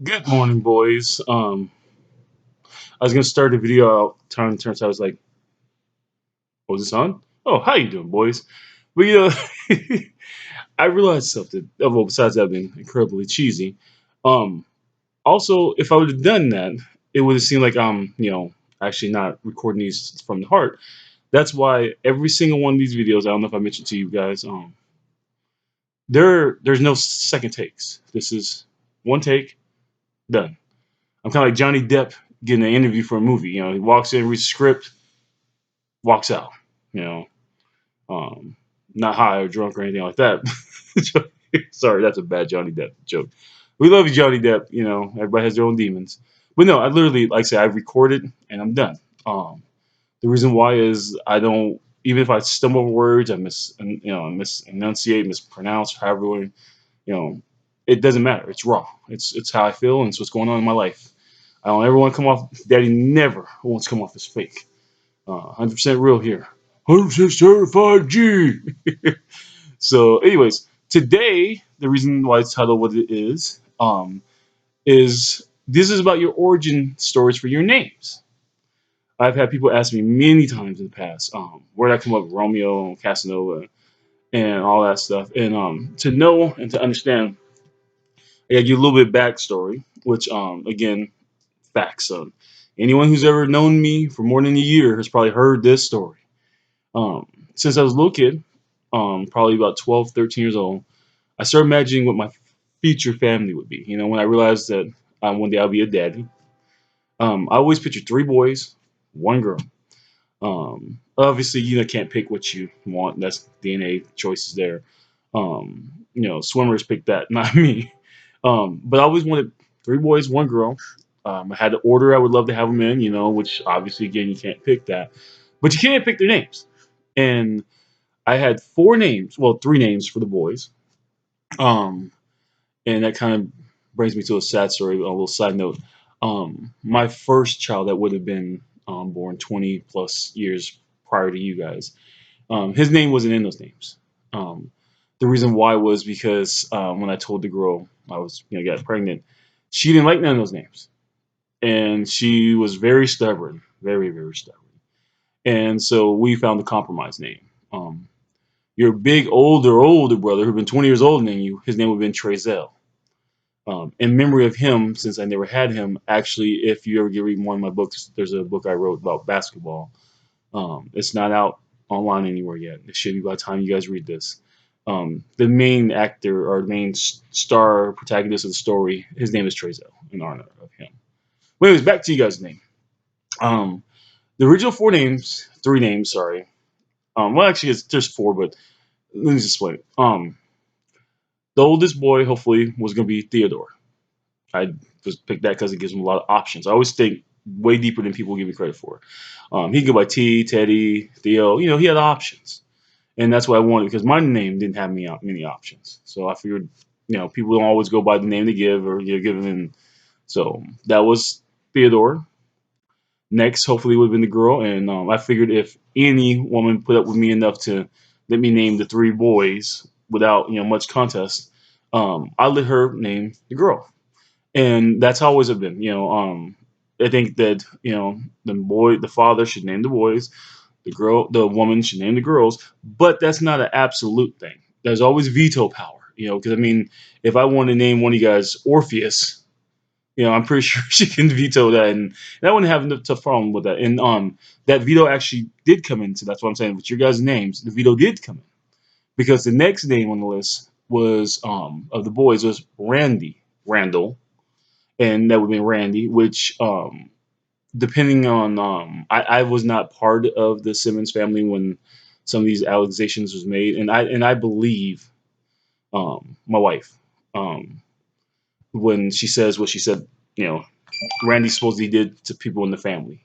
Good morning, boys. I was gonna start the video out. Turns out I was like, "Was this on?" Oh, how you doing, boys? But I realized something. Well, besides that being incredibly cheesy, um, also if I would have done that, it would have seemed like actually not recording these from the heart. That's why every single one of these videos, I don't know if I mentioned to you guys, there's no second takes. This is one take, done. I'm kind of like Johnny Depp getting an interview for a movie. He walks in, reads the script, walks out. You know, um, not high or drunk or anything like that. Sorry, that's a bad Johnny Depp joke. We love you, Johnny Depp. Everybody has their own demons. But no, I literally, like I say, I recorded and I'm done. The reason why is I don't. Even if I stumble over words, I misenunciate, mispronounce, however, you know, it doesn't matter. It's raw. It's how I feel and it's what's going on in my life. I don't ever want to come off. Daddy never wants to come off as fake. 100% real here. 100% certified G. So, anyways, today the reason why it's titled what it is this is about your origin stories for your names. I've had people ask me many times in the past, where did I come up with Romeo and Casanova and all that stuff, and to know and to understand, I gotta give you a little bit of backstory, which again, facts. Anyone who's ever known me for more than a year has probably heard this story. Since I was a little kid, probably about 12, 13 years old, I started imagining what my future family would be. When I realized that one day I'll be a daddy, I always pictured three boys, one girl. Obviously, can't pick what you want. That's DNA choices there. Swimmers pick that, not me. But I always wanted three boys, one girl. I had the order I would love to have them in, which obviously, again, you can't pick that. But you can pick their names. And I had four names, well, three names for the boys. Um, and that kind of brings me to a sad story, a little side note. My first child that would have been born 20 plus years prior to you guys, his name wasn't in those names. Um, the reason why was because when I told the girl I was, got pregnant, she didn't like none of those names. And she was very stubborn, very, very stubborn. And so we found the compromise name. Your big older brother who'd been 20 years older than you, his name would have been Trezell. In memory of him, since I never had him, actually, if you ever get read one of my books, there's a book I wrote about basketball. It's not out online anywhere yet. It should be by the time you guys read this. The main actor or the main star protagonist of the story, his name is Trezell in honor of him. But anyways, back to you guys' name. Um, the original three names, sorry. Well, actually, there's four, but let me just explain it. The oldest boy, hopefully, was going to be Theodore. I just picked that because it gives him a lot of options. I always think way deeper than people give me credit for. He could go by T, Teddy, Theo. He had options, and that's what I wanted because my name didn't have many options. So I figured, people don't always go by the name they give or give them. So that was Theodore. Next, hopefully, would have been the girl, and I figured if any woman put up with me enough to let me name the three boys without much contest, I let her name the girl, and that's how always have been. I think that the father should name the boys, the woman should name the girls, but that's not an absolute thing. There's always veto power. Because I mean, if I want to name one of you guys Orpheus, I'm pretty sure she can veto that, and I wouldn't have no tough problem with that. And that veto actually did come in. So that's what I'm saying. With your guys' names, the veto did come in because the next name on the list was of the boys was Randall, and that would be Randy, which depending on I was not part of the Simmons family when some of these allegations was made, and I believe my wife when she says what she said, you know, Randy supposedly did to people in the family,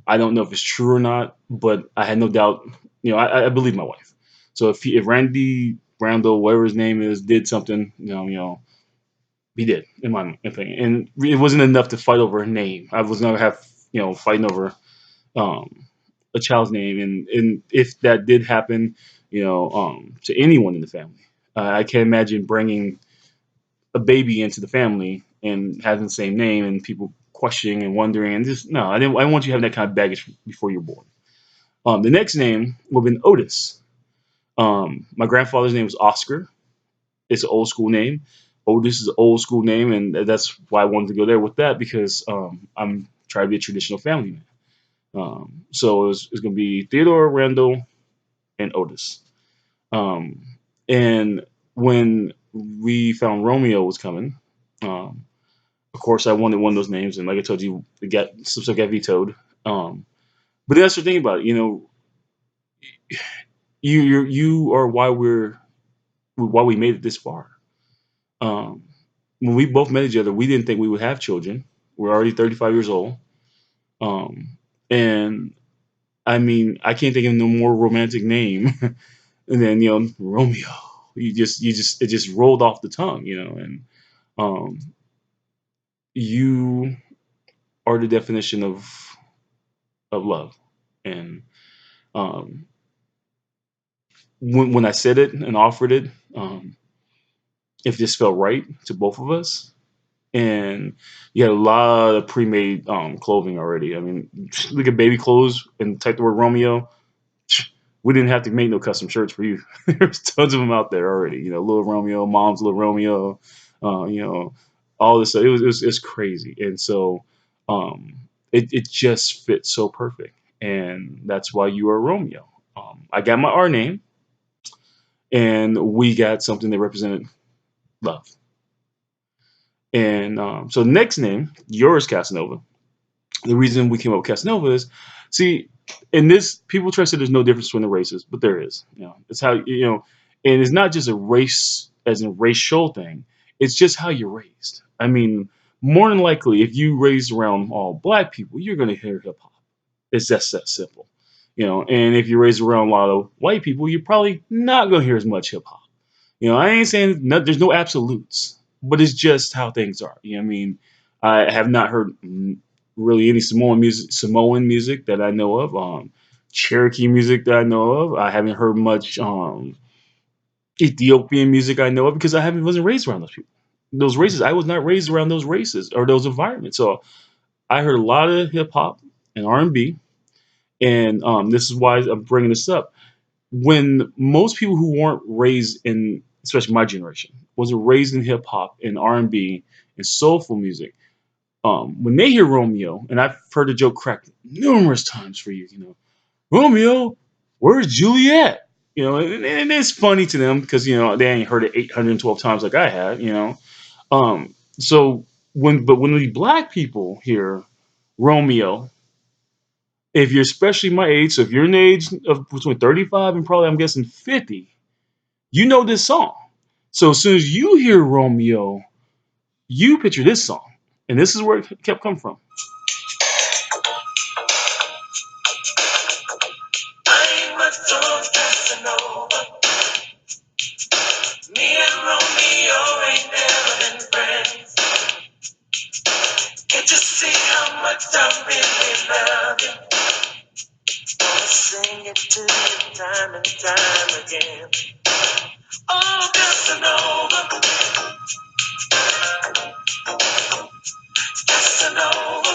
I don't know if it's true or not, but I had no doubt, I believe my wife. So if Randy Randall, whatever his name is, did something, he did, in my opinion. And it wasn't enough to fight over a name. I was gonna have, fighting over um, a child's name, and if that did happen, to anyone in the family, I can't imagine bringing a baby into the family and having the same name and people questioning and wondering and just no, I didn't want you to have that kind of baggage before you're born. The next name would have been Otis. My grandfather's name was Oscar. It's an old school name. Otis is an old school name, and that's why I wanted to go there with that because I'm trying to be a traditional family man. So it's going to be Theodore, Randall, and Otis. Um, and when we found Romeo was coming, um, of course I wanted one of those names, and like I told you, it got some stuff got vetoed. But that's the thing about it, you are why we made it this far. Um, when we both met each other, we didn't think we would have children. We're already 35 years old. Um, and I mean, I can't think of no more romantic name than Romeo. It just rolled off the tongue, and um, you are the definition of love. And um, when I said it and offered it, it just felt right to both of us. And you had a lot of pre-made clothing already. I mean, look at baby clothes and type the word Romeo. We didn't have to make no custom shirts for you. There's tons of them out there already. Little Romeo, mom's little Romeo, uh, you know, all this stuff. It's crazy, and so it just fits so perfect, and that's why you are Romeo. I got my R name, and we got something that represented love. And so next name, yours, Casanova. The reason we came up with Casanova is, see, in this, people try to say there's no difference between the races, but there is. It's how and it's not just a race as in racial thing. It's just how you're raised. I mean, more than likely, if you raised around all black people, you're gonna hear hip hop. It's just that simple. And if you're raised around a lot of white people, you're probably not gonna hear as much hip hop. I ain't saying there's no absolutes, but it's just how things are. I mean, I have not heard really any Samoan music that I know of. Cherokee music that I know of. I haven't heard much Ethiopian music I know of because I haven't wasn't raised around those people. Those races, I was not raised around those races or those environments. So I heard a lot of hip hop and R&B, and this is why I'm bringing this up when most people who weren't raised in, especially my generation, wasn't raised in hip hop and R and B and soulful music, when they hear Romeo, and I've heard the joke cracked numerous times for you, Romeo, where's Juliet? And it's funny to them because they ain't heard it 812 times like I had. So when we black people hear Romeo, if you're especially my age, so if you're in the age of between 35 and probably I'm guessing 50, you know this song. So as soon as you hear Romeo, you picture this song. And this is where it kept coming from. I'm a drunk Casanova. Me and Romeo ain't never been friends. Can't you see how much I really love you? Wanna sing it to you time and time again. Oh, Casanova, Casanova.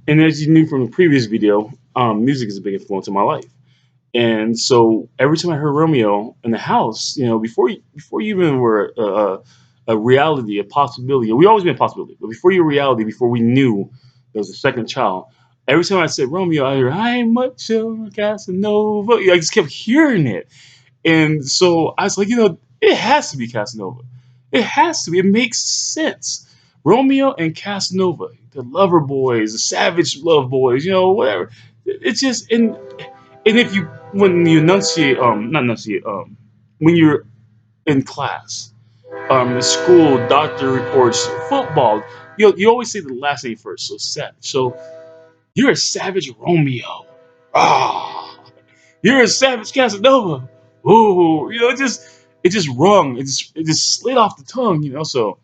And as you knew from the previous video, music is a big influence in my life. And so every time I heard Romeo in the house, before you even were a reality, a possibility, we always been a possibility, but before you were reality, before we knew there was a second child, every time I said Romeo, I heard, I'm much of a Casanova. I just kept hearing it. And so I was like, it has to be Casanova. It has to be. It makes sense. Romeo and Casanova, the lover boys, the savage love boys, whatever. It's just and if you when you enunciate not enunciate when you're in class, in school, doctor reports, football, you always say the last name first. So savage. So you're a savage Romeo. Ah. You're a savage Casanova. Ooh, it just rung. It just slid off the tongue. So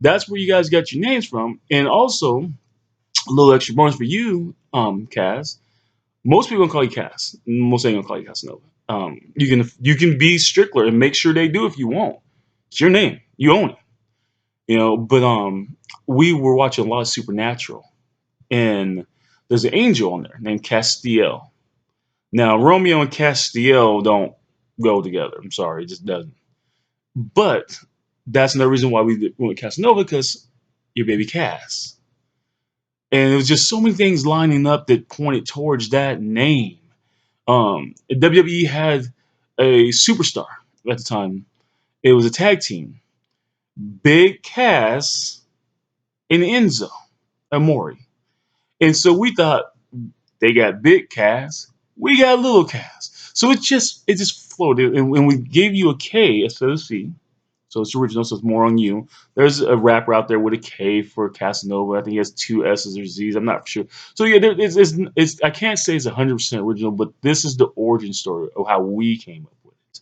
that's where you guys got your names from. And also a little extra bonus for you, Cas. Most people gonna call you Cass. Most ain't gonna call you Casanova. You can be Strickler and make sure they do if you want. It's your name. You own it. But we were watching a lot of Supernatural, and there's an angel on there named Castiel. Now Romeo and Castiel don't go together. I'm sorry, it just doesn't. But that's another reason why we went Casanova, because your baby Cass. And it was just so many things lining up that pointed towards that name. WWE had a superstar at the time. It was a tag team, Big Cass and Enzo Amore. And so we thought, they got Big Cass, we got Little Cass. So it just floated, and we gave you a K instead of C. So it's original, so it's more on you. There's a rapper out there with a K for Casanova. I think he has two S's or Z's. I'm not sure. So yeah, it's I can't say it's 100% original, but this is the origin story of how we came up with it.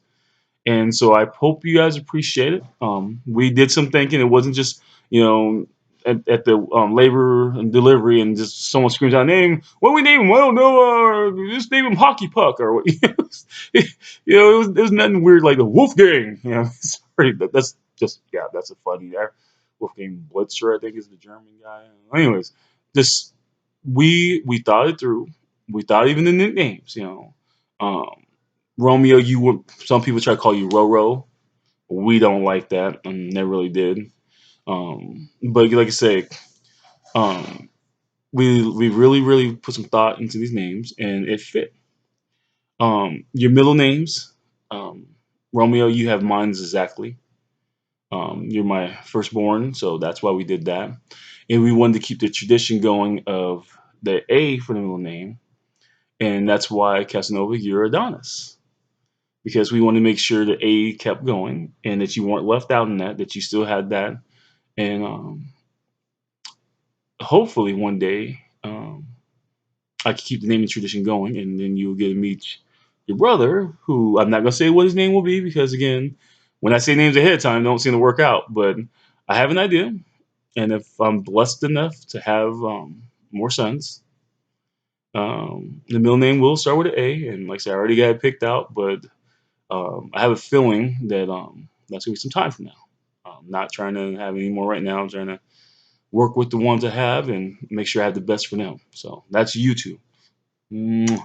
And so I hope you guys appreciate it. We did some thinking. It wasn't just, you know, at the labor and delivery and just someone screams out name. What we name him? I don't know. Just name him Hockey Puck or what. It was nothing weird like the Wolfgang. Sorry, that's just, yeah, that's a funny there. Wolfgang Blitzer, I think, is the German guy. Anyways, just we thought it through. We thought even the nicknames. Um, Romeo, you would, some people try to call you Roro. We don't like that, and never really did. But like I say, um, we really really put some thought into these names, and it fit. Your middle names, um, Romeo, you have mines exactly. You're my firstborn, so that's why we did that, and we wanted to keep the tradition going of the A for the middle name, and that's why Casanova, you're Adonis. Because we wanted to make sure that A kept going and that you weren't left out in that you still had that. And hopefully one day I can keep the naming tradition going, and then you'll get to meet your brother, who I'm not going to say what his name will be because, again, when I say names ahead of time, they don't seem to work out. But I have an idea. And if I'm blessed enough to have more sons, the middle name will start with an A. And like I said, I already got it picked out, but I have a feeling that that's gonna be some time from now. I'm not trying to have any more right now. I'm trying to work with the ones I have and make sure I have the best for them. So that's you two. Mwah.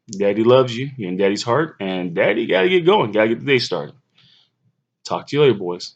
Daddy loves you. You're in Daddy's heart, and Daddy gotta get going. Gotta get the day started. Talk to you later, boys.